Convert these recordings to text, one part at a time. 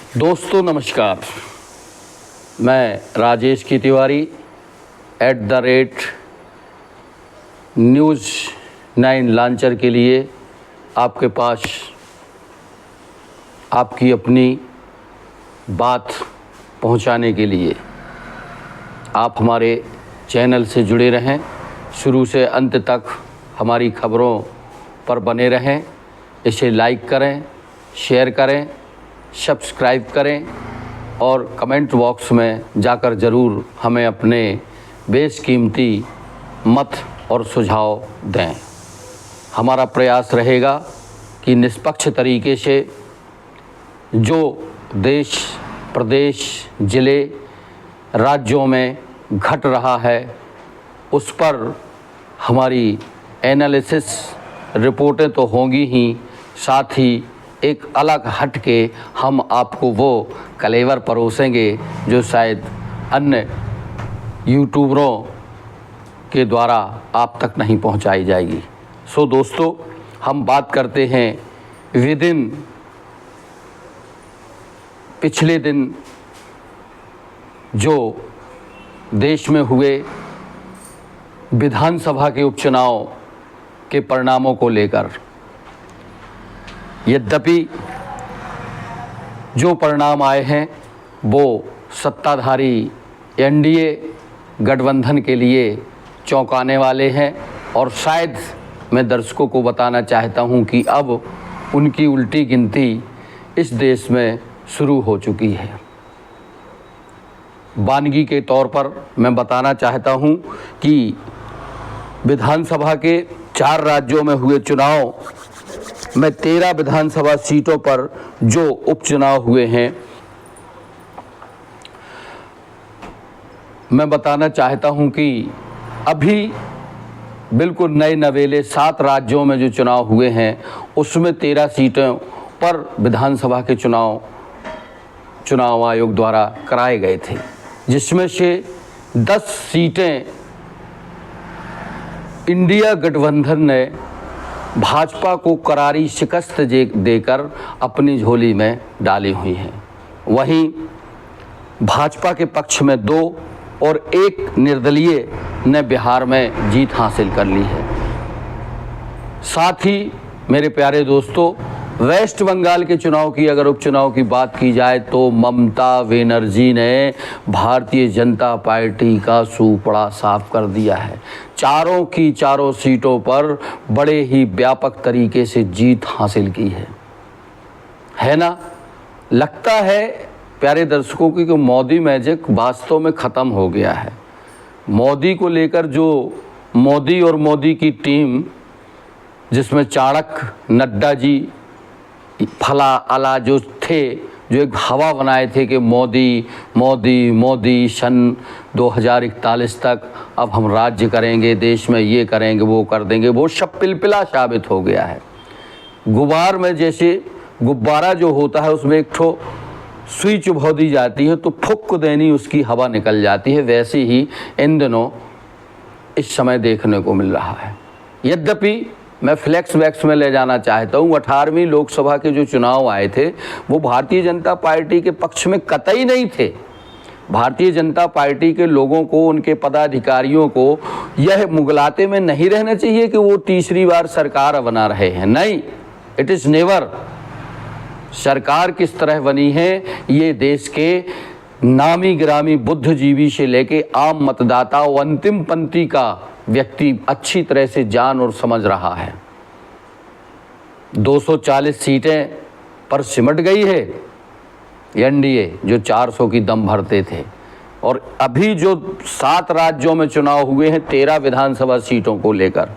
दोस्तों नमस्कार, मैं राजेश की तिवारी @News9 लॉन्चर के लिए आपके पास आपकी अपनी बात पहुंचाने के लिए आप हमारे चैनल से जुड़े रहें, शुरू से अंत तक हमारी खबरों पर बने रहें। इसे लाइक करें, शेयर करें, सब्सक्राइब करें और कमेंट बॉक्स में जाकर ज़रूर हमें अपने बेशकीमती मत और सुझाव दें। हमारा प्रयास रहेगा कि निष्पक्ष तरीके से जो देश, प्रदेश, ज़िले, राज्यों में घट रहा है उस पर हमारी एनालिसिस रिपोर्टें तो होंगी ही, साथ ही एक अलग हट के हम आपको वो कलेवर परोसेंगे जो शायद अन्य यूट्यूबरों के द्वारा आप तक नहीं पहुंचाई जाएगी। सो दोस्तों, हम बात करते हैं विदिन पिछले दिन जो देश में हुए विधानसभा के उपचुनाव के परिणामों को लेकर। यद्यपि जो परिणाम आए हैं वो सत्ताधारी एनडीए गठबंधन के लिए चौंकाने वाले हैं और शायद मैं दर्शकों को बताना चाहता हूं कि अब उनकी उल्टी गिनती इस देश में शुरू हो चुकी है। वानगी के तौर पर मैं बताना चाहता हूं कि विधानसभा के 4 राज्यों में हुए चुनाव में 13 विधानसभा सीटों पर जो उपचुनाव हुए हैं, मैं बताना चाहता हूं कि अभी बिल्कुल नए नवेले 7 राज्यों में जो चुनाव हुए हैं उसमें 13 सीटों पर विधानसभा के चुनाव आयोग द्वारा कराए गए थे, जिसमें से 10 सीटें इंडिया गठबंधन ने भाजपा को करारी शिकस्त देकर अपनी झोली में डाली हुई हैं। वहीं भाजपा के पक्ष में 2 और 1 निर्दलीय ने बिहार में जीत हासिल कर ली है। साथ ही मेरे प्यारे दोस्तों, वेस्ट बंगाल के चुनाव की अगर उपचुनाव की बात की जाए तो ममता बनर्जी ने भारतीय जनता पार्टी का सूपड़ा साफ कर दिया है। चारों की चारों सीटों पर बड़े ही व्यापक तरीके से जीत हासिल की है ना। लगता है प्यारे दर्शकों की कि मोदी मैजिक वास्तव में ख़त्म हो गया है। मोदी को लेकर जो मोदी और मोदी की टीम, जिसमें चाणक्य, नड्डा जी, फला अला जो थे, जो एक हवा बनाए थे कि मोदी मोदी मोदी सन 2041 तक अब हम राज्य करेंगे, देश में ये करेंगे, वो कर देंगे, वो सब पिलपिला साबित हो गया है। गुब्बार में जैसे गुब्बारा जो होता है उसमें एक ठो सुई चुभा दी जाती है तो फुक देनी उसकी हवा निकल जाती है, वैसे ही इन दिनों इस समय देखने को मिल रहा है। यद्यपि मैं फ्लैक्स बैक्स में ले जाना चाहता हूँ, 18वीं लोकसभा के जो चुनाव आए थे वो भारतीय जनता पार्टी के पक्ष में कतई नहीं थे। भारतीय जनता पार्टी के लोगों को, उनके पदाधिकारियों को यह मुगलाते में नहीं रहना चाहिए कि वो तीसरी बार सरकार बना रहे हैं। नहीं, इट इज़ नेवर। सरकार किस तरह बनी है ये देश के नामी गिरामी बुद्धिजीवी से लेके आम मतदाता और अंतिम पंक्ति का व्यक्ति अच्छी तरह से जान और समझ रहा है। 240 सीटें पर सिमट गई है एनडीए, जो 400 की दम भरते थे। और अभी जो 7 राज्यों में चुनाव हुए हैं 13 विधानसभा सीटों को लेकर,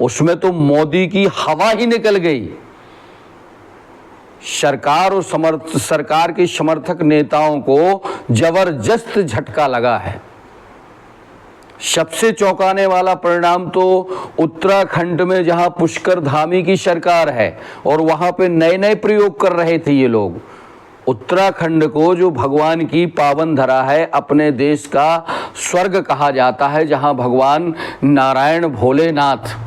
उसमें तो मोदी की हवा ही निकल गई। सरकार और सरकार के समर्थक नेताओं को जबरदस्त झटका लगा है। सबसे चौंकाने वाला परिणाम तो उत्तराखंड में, जहां पुष्कर धामी की सरकार है और वहां पे नए नए प्रयोग कर रहे थे ये लोग। उत्तराखंड को, जो भगवान की पावन धरा है, अपने देश का स्वर्ग कहा जाता है, जहां भगवान नारायण, भोलेनाथ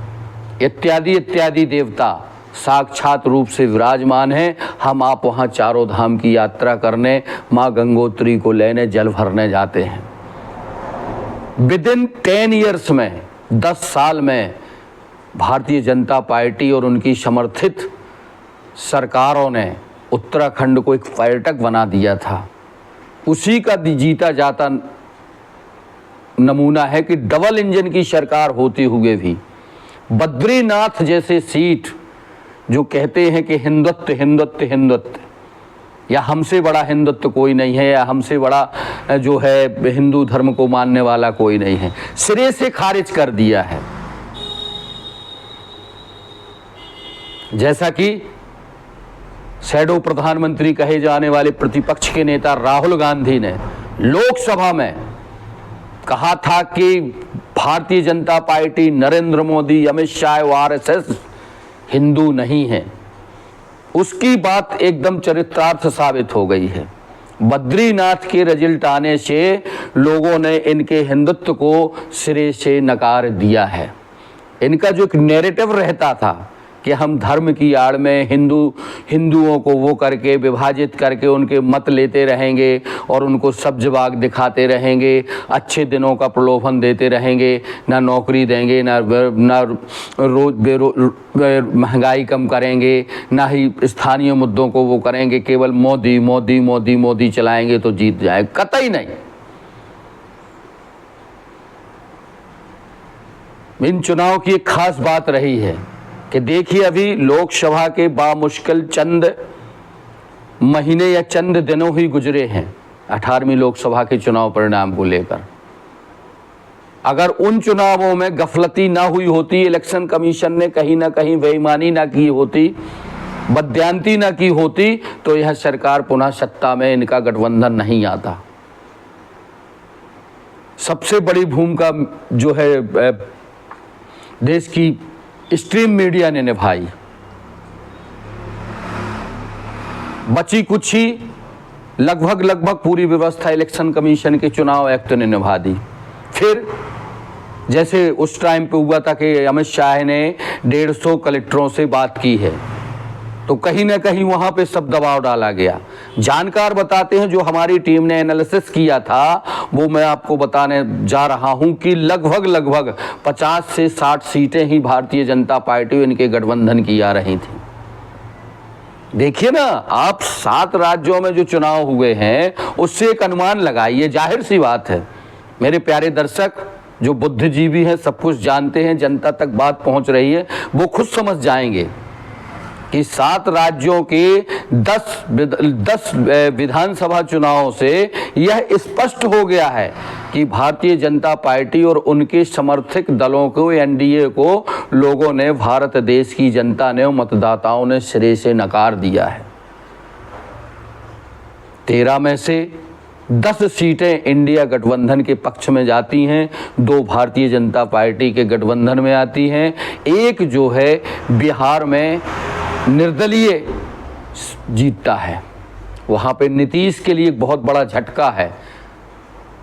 इत्यादि इत्यादि देवता साक्षात रूप से विराजमान हैं। हम आप वहाँ चारों धाम की यात्रा करने, माँ गंगोत्री को लेने, जल भरने जाते हैं। विदिन 10 ईयर्स में, 10 साल में भारतीय जनता पार्टी और उनकी समर्थित सरकारों ने उत्तराखंड को एक पर्यटक बना दिया था। उसी का जीता जाता नमूना है कि डबल इंजन की सरकार होते हुए भी बद्रीनाथ जैसे सीट, जो कहते हैं कि हिंदुत्व हिंदुत्व हिंदुत्व, या हमसे बड़ा हिंदुत्व कोई नहीं है, या हमसे बड़ा जो है हिंदू धर्म को मानने वाला कोई नहीं है, सिरे से खारिज कर दिया है। जैसा कि शैडो प्रधानमंत्री कहे जाने वाले प्रतिपक्ष के नेता राहुल गांधी ने लोकसभा में कहा था कि भारतीय जनता पार्टी, नरेंद्र मोदी, अमित शाह और आरएसएस हिंदू नहीं है, उसकी बात एकदम चरितार्थ साबित हो गई है। बद्रीनाथ के रिजल्ट आने से लोगों ने इनके हिंदुत्व को सिरे से नकार दिया है। इनका जो एक नैरेटिव रहता था कि हम धर्म की आड़ में हिंदुओं को वो करके विभाजित करके उनके मत लेते रहेंगे और उनको सब्ज बाग दिखाते रहेंगे, अच्छे दिनों का प्रलोभन देते रहेंगे, ना नौकरी देंगे, ना महंगाई कम करेंगे, ना ही स्थानीय मुद्दों को वो करेंगे, केवल मोदी मोदी मोदी मोदी चलाएंगे तो जीत जाए, कतई नहीं। इन चुनाव की एक खास बात रही है कि देखिए, अभी लोकसभा के बामुश्किल चंद महीने या चंद दिनों ही गुजरे हैं 18वीं लोकसभा के चुनाव परिणाम को लेकर। अगर उन चुनावों में गफलती ना हुई होती, इलेक्शन कमीशन ने कहीं ना कहीं बेईमानी ना की होती, बदयांती ना की होती, तो यह सरकार पुनः सत्ता में इनका गठबंधन नहीं आता। सबसे बड़ी भूमिका जो है देश की स्ट्रीम मीडिया ने निभाई। बची कुछ ही लगभग पूरी व्यवस्था इलेक्शन कमीशन के चुनाव आयुक्त ने निभा दी। फिर जैसे उस टाइम पे हुआ था कि अमित शाह ने 150 कलेक्टरों से बात की है, तो कहीं ना कहीं वहाँ पे सब दबाव डाला गया। जानकार बताते हैं, जो हमारी टीम ने एनालिसिस किया था वो मैं आपको बताने जा रहा हूँ कि लगभग 50 से 60 सीटें ही भारतीय जनता पार्टी इनके गठबंधन की आ रही थी। देखिए ना आप, 7 राज्यों में जो चुनाव हुए हैं उससे एक अनुमान लगाइए। जाहिर सी बात है मेरे प्यारे दर्शक, जो बुद्धिजीवी हैं, सब कुछ जानते हैं, जनता तक बात पहुँच रही है, वो खुद समझ जाएंगे कि 7 राज्यों के 10 विधानसभा चुनावों से यह स्पष्ट हो गया है कि भारतीय जनता पार्टी और उनके समर्थक दलों को, एनडीए को, लोगों ने, भारत देश की जनता ने, मतदाताओं ने सिरे से नकार दिया है। 13 में से 10 सीटें इंडिया गठबंधन के पक्ष में जाती हैं, 2 भारतीय जनता पार्टी के गठबंधन में आती हैं, एक जो है बिहार में निर्दलीय जीतता है। वहाँ पे नीतीश के लिए एक बहुत बड़ा झटका है।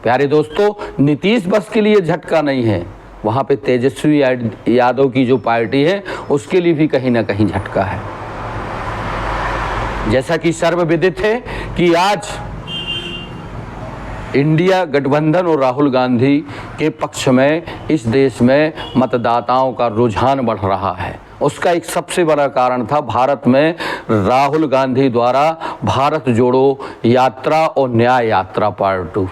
प्यारे दोस्तों, नीतीश बस के लिए झटका नहीं है, वहाँ पे तेजस्वी यादव की जो पार्टी है उसके लिए भी कहीं ना कहीं झटका है। जैसा कि सर्वविदित है कि आज इंडिया गठबंधन और राहुल गांधी के पक्ष में इस देश में मतदाताओं का रुझान बढ़ रहा है। उसका एक सबसे बड़ा कारण था भारत में राहुल गांधी द्वारा भारत जोड़ो यात्रा और न्याय यात्रा पार्ट 2।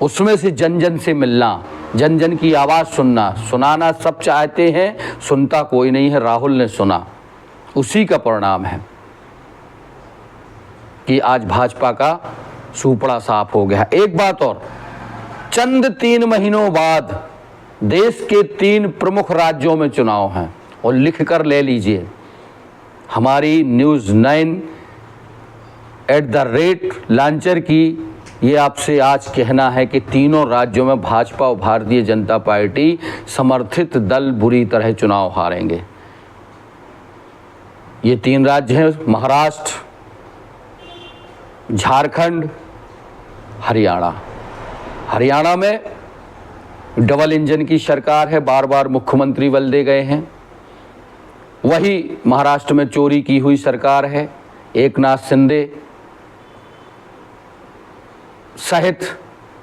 उसमें से जन जन से मिलना, जन जन की आवाज़ सुनना, सुनाना सब चाहते हैं, सुनता कोई नहीं है। राहुल ने सुना, उसी का परिणाम है कि आज भाजपा का सूपड़ा साफ हो गया। एक बात और, चंद 3 महीनों बाद देश के 3 प्रमुख राज्यों में चुनाव हैं, और लिख कर ले लीजिए, हमारी न्यूज़ 9 @लांचर की ये आपसे आज कहना है कि तीनों राज्यों में भाजपा और भारतीय जनता पार्टी समर्थित दल बुरी तरह चुनाव हारेंगे। ये 3 राज्य हैं महाराष्ट्र, झारखंड, हरियाणा। हरियाणा में डबल इंजन की सरकार है, बार बार मुख्यमंत्री बदले गए हैं, वही महाराष्ट्र में चोरी की हुई सरकार है, एकनाथ शिंदे सहित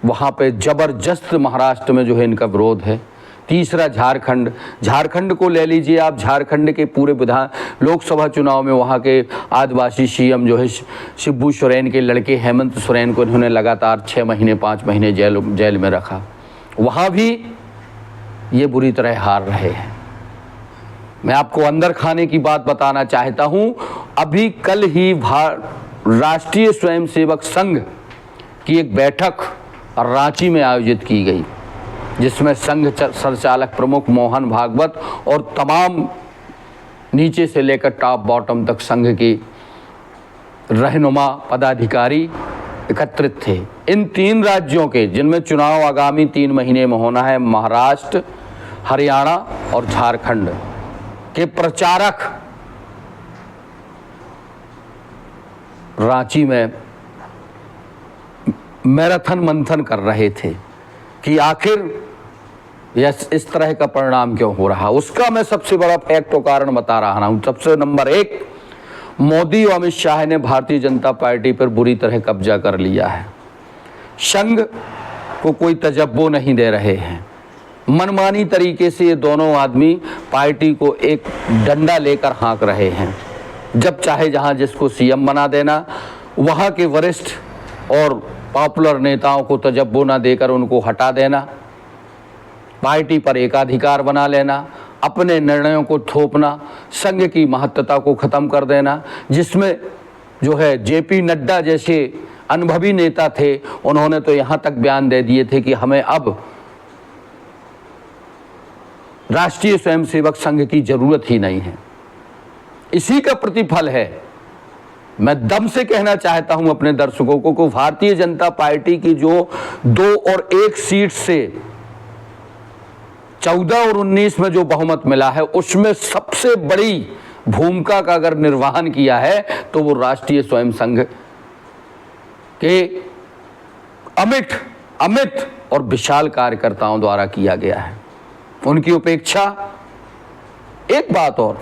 वहाँ पे ज़बरदस्त महाराष्ट्र में जो है इनका विरोध है। तीसरा झारखंड को ले लीजिए आप। झारखंड के पूरे लोकसभा चुनाव में वहाँ के आदिवासी सीएम जो है शिबू सोरेन के लड़के हेमंत सोरेन को इन्होंने लगातार 6 महीने 5 महीने जेल में रखा। वहाँ भी ये बुरी तरह हार रहे हैं। मैं आपको अंदर खाने की बात बताना चाहता हूँ। अभी कल ही राष्ट्रीय स्वयंसेवक संघ की एक बैठक रांची में आयोजित की गई, जिसमें संघ संचालक प्रमुख मोहन भागवत और तमाम नीचे से लेकर टॉप बॉटम तक संघ की रहनुमा पदाधिकारी एकत्रित थे। इन 3 राज्यों के, जिनमें चुनाव आगामी 3 महीने में होना है, महाराष्ट्र, हरियाणा और झारखंड के प्रचारक रांची में मैराथन मंथन कर रहे थे कि आखिर इस तरह का परिणाम क्यों हो रहा। उसका मैं सबसे बड़ा फैक्ट और कारण बता रहा हूं। सबसे नंबर 1, मोदी और अमित शाह ने भारतीय जनता पार्टी पर बुरी तरह कब्जा कर लिया है। संघ को कोई तजब्बो नहीं दे रहे हैं। मनमानी तरीके से ये दोनों आदमी पार्टी को एक डंडा लेकर हाँक रहे हैं। जब चाहे जहां जिसको सीएम बना देना, वहां के वरिष्ठ और पॉपुलर नेताओं को तजब्बो न देकर उनको हटा देना, पार्टी पर एकाधिकार बना लेना, अपने निर्णयों को थोपना, संघ की महत्ता को ख़त्म कर देना। जिसमें जो है जेपी नड्डा जैसे अनुभवी नेता थे, उन्होंने तो यहाँ तक बयान दे दिए थे कि हमें अब राष्ट्रीय स्वयंसेवक संघ की ज़रूरत ही नहीं है। इसी का प्रतिफल है। मैं दम से कहना चाहता हूं अपने दर्शकों को, भारतीय जनता पार्टी की जो 2 और 1 सीट से 14 और 19 में जो बहुमत मिला है, उसमें सबसे बड़ी भूमिका का अगर निर्वहन किया है तो वो राष्ट्रीय स्वयं संघ के अमित और विशाल कार्यकर्ताओं द्वारा किया गया है। उनकी उपेक्षा। एक बात और,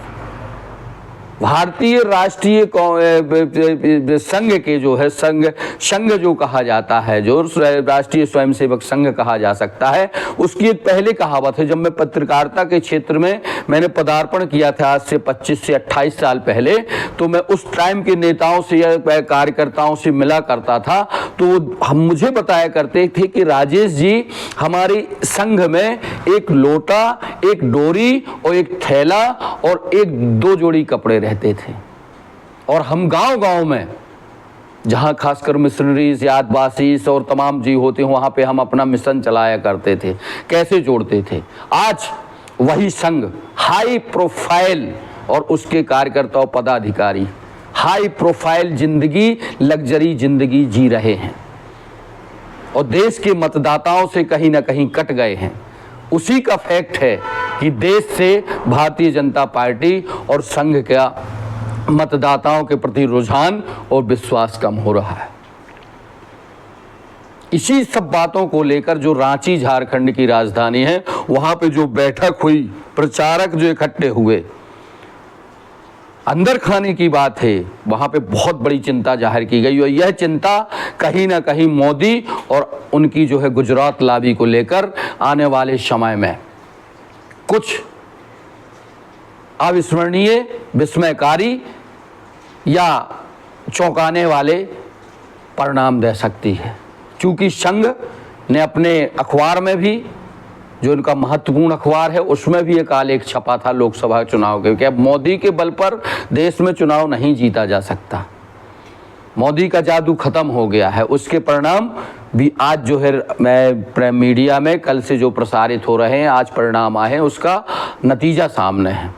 भारतीय राष्ट्रीय संघ के जो है संघ जो कहा जाता है, जो राष्ट्रीय स्वयंसेवक संघ कहा जा सकता है, उसकी एक पहले कहावत है। जब मैं पत्रकारिता के क्षेत्र में मैंने पदार्पण किया था आज से 25 से 28 साल पहले, तो मैं उस टाइम के नेताओं से या कार्यकर्ताओं से मिला करता था, तो हम मुझे बताया करते थे कि राजेश जी, हमारे संघ में एक लोटा, एक डोरी और एक थैला और 1-2 जोड़ी कपड़े रहते थे। और हम गांव-गांव में, जहां खासकर मिशनरीज या आदिवासी और तमाम जीव होते हैं, वहां पे हम अपना मिशन चलाया करते थे, कैसे जोड़ते थे। आज वही संघ हाई प्रोफाइल और उसके कार्यकर्ता और पदाधिकारी हाई प्रोफाइल जिंदगी, लग्जरी जिंदगी जी रहे हैं और देश के मतदाताओं से कहीं ना कहीं कट गए हैं। उसी का फैक्ट है कि देश से भारतीय जनता पार्टी और संघ का मतदाताओं के प्रति रुझान और विश्वास कम हो रहा है। इसी सब बातों को लेकर जो रांची झारखंड की राजधानी है, वहां पे जो बैठक हुई, प्रचारक जो इकट्ठे हुए, अंदर खाने की बात है, वहां पे बहुत बड़ी चिंता जाहिर की गई। और यह चिंता कहीं ना कहीं मोदी और उनकी जो है गुजरात लॉबी को लेकर आने वाले समय में कुछ अविस्मरणीय, विस्मयकारी या चौंकाने वाले परिणाम दे सकती है। क्योंकि संघ ने अपने अखबार में भी, जो इनका महत्वपूर्ण अखबार है, उसमें भी एक आलेख छपा था लोकसभा चुनाव के, कि अब मोदी के बल पर देश में चुनाव नहीं जीता जा सकता, मोदी का जादू खत्म हो गया है। उसके परिणाम भी आज जो है मीडिया में कल से जो प्रसारित हो रहे हैं, आज परिणाम आए हैं, उसका नतीजा सामने है।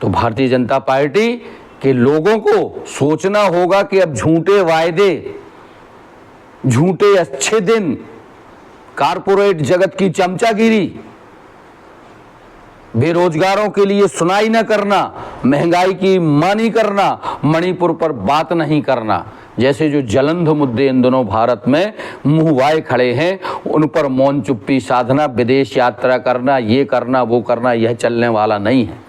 तो भारतीय जनता पार्टी के लोगों को सोचना होगा कि अब झूठे वायदे, झूठे अच्छे दिन, कारपोरेट जगत की चमचागिरी, बेरोजगारों के लिए सुनाई न करना, महंगाई की मानी करना, मणिपुर पर बात नहीं करना, जैसे जो ज्वलंत मुद्दे इन दोनों भारत में मुंह वाए खड़े हैं, उन पर मौन चुप्पी साधना, विदेश यात्रा करना, ये करना वो करना, यह चलने वाला नहीं है।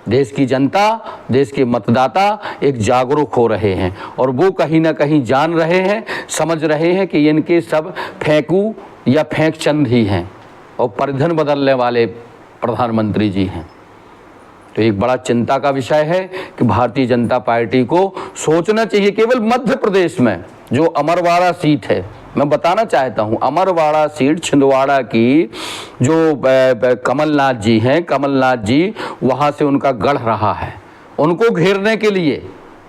देश की जनता, देश के मतदाता एक जागरूक हो रहे हैं और वो कहीं ना कहीं जान रहे हैं, समझ रहे हैं कि इनके सब फेंकू या फेंक चंद ही हैं और परिधन बदलने वाले प्रधानमंत्री जी हैं। तो एक बड़ा चिंता का विषय है कि भारतीय जनता पार्टी को सोचना चाहिए। केवल मध्य प्रदेश में जो अमरवाड़ा सीट है, मैं बताना चाहता हूं, अमरवाड़ा सीट छिंदवाड़ा की जो कमलनाथ जी हैं, कमलनाथ जी वहां से उनका गढ़ रहा है। उनको घेरने के लिए,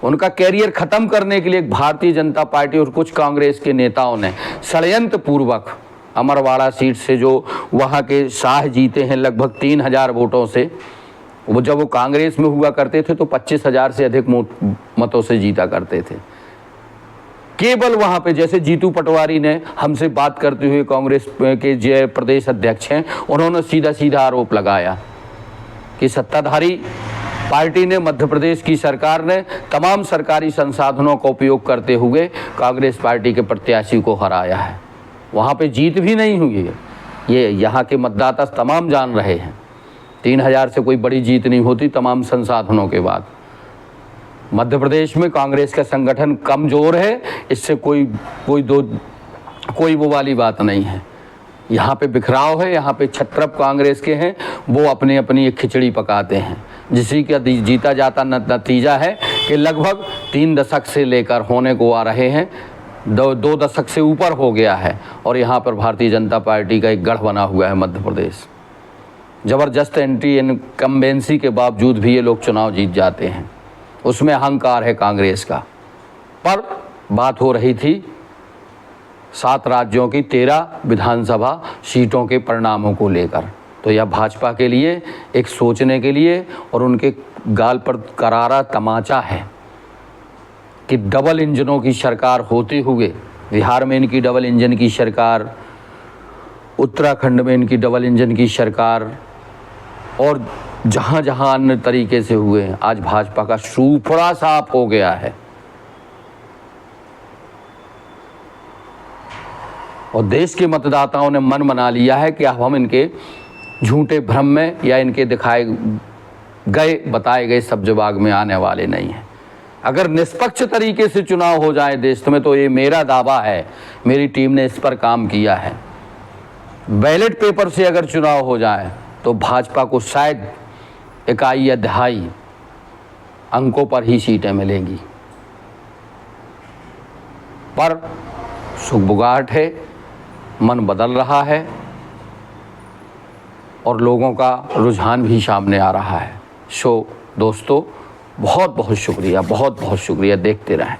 उनका कैरियर खत्म करने के लिए भारतीय जनता पार्टी और कुछ कांग्रेस के नेताओं ने षड्यंत्र पूर्वक अमरवाड़ा सीट से जो वहां के शाह जीते हैं लगभग 3000 वोटों से, वो जब वो कांग्रेस में हुआ करते थे तो 25,000 से अधिक मतों से जीता करते थे। केवल वहां पे, जैसे जीतू पटवारी ने हमसे बात करते हुए, कांग्रेस के जो प्रदेश अध्यक्ष हैं, उन्होंने सीधा सीधा आरोप लगाया कि सत्ताधारी पार्टी ने, मध्य प्रदेश की सरकार ने तमाम सरकारी संसाधनों का उपयोग करते हुए कांग्रेस पार्टी के प्रत्याशी को हराया है। वहाँ पे जीत भी नहीं हुई है, ये यहाँ के मतदाता तमाम जान रहे हैं। 3000 से कोई बड़ी जीत नहीं होती तमाम संसाधनों के बाद। मध्य प्रदेश में कांग्रेस का संगठन कमज़ोर है, इससे कोई वो वाली बात नहीं है। यहाँ पे बिखराव है, यहाँ पे छत्रप कांग्रेस के हैं, वो अपनी अपनी एक खिचड़ी पकाते हैं, जिसी का जीता जाता नतीजा है कि लगभग 3 दशक से लेकर होने को आ रहे हैं, 2 दशक से ऊपर हो गया है और यहाँ पर भारतीय जनता पार्टी का एक गढ़ बना हुआ है मध्य प्रदेश। ज़बरदस्त एंटी इनकम्बेंसी के बावजूद भी ये लोग चुनाव जीत जाते हैं, उसमें अहंकार है कांग्रेस का। पर बात हो रही थी 7 राज्यों की 13 विधानसभा सीटों के परिणामों को लेकर, तो यह भाजपा के लिए एक सोचने के लिए और उनके गाल पर करारा तमाचा है कि डबल इंजनों की सरकार होते हुए, बिहार में इनकी डबल इंजन की सरकार, उत्तराखंड में इनकी डबल इंजन की सरकार और जहाँ जहाँ अन्य तरीके से हुए हैं, आज भाजपा का सूफड़ा साफ हो गया है। और देश के मतदाताओं ने मन बना लिया है कि अब हम इनके झूठे भ्रम में या इनके दिखाए गए बताए गए सब्जबाग में आने वाले नहीं हैं। अगर निष्पक्ष तरीके से चुनाव हो जाए देश में, तो ये मेरा दावा है, मेरी टीम ने इस पर काम किया है, बैलेट पेपर से अगर चुनाव हो जाए तो भाजपा को शायद 1 या 2.5 अंकों पर ही सीटें मिलेंगी। पर सुगबुगाहट है, मन बदल रहा है और लोगों का रुझान भी सामने आ रहा है। दोस्तों, बहुत बहुत शुक्रिया, बहुत बहुत शुक्रिया। देखते रहें।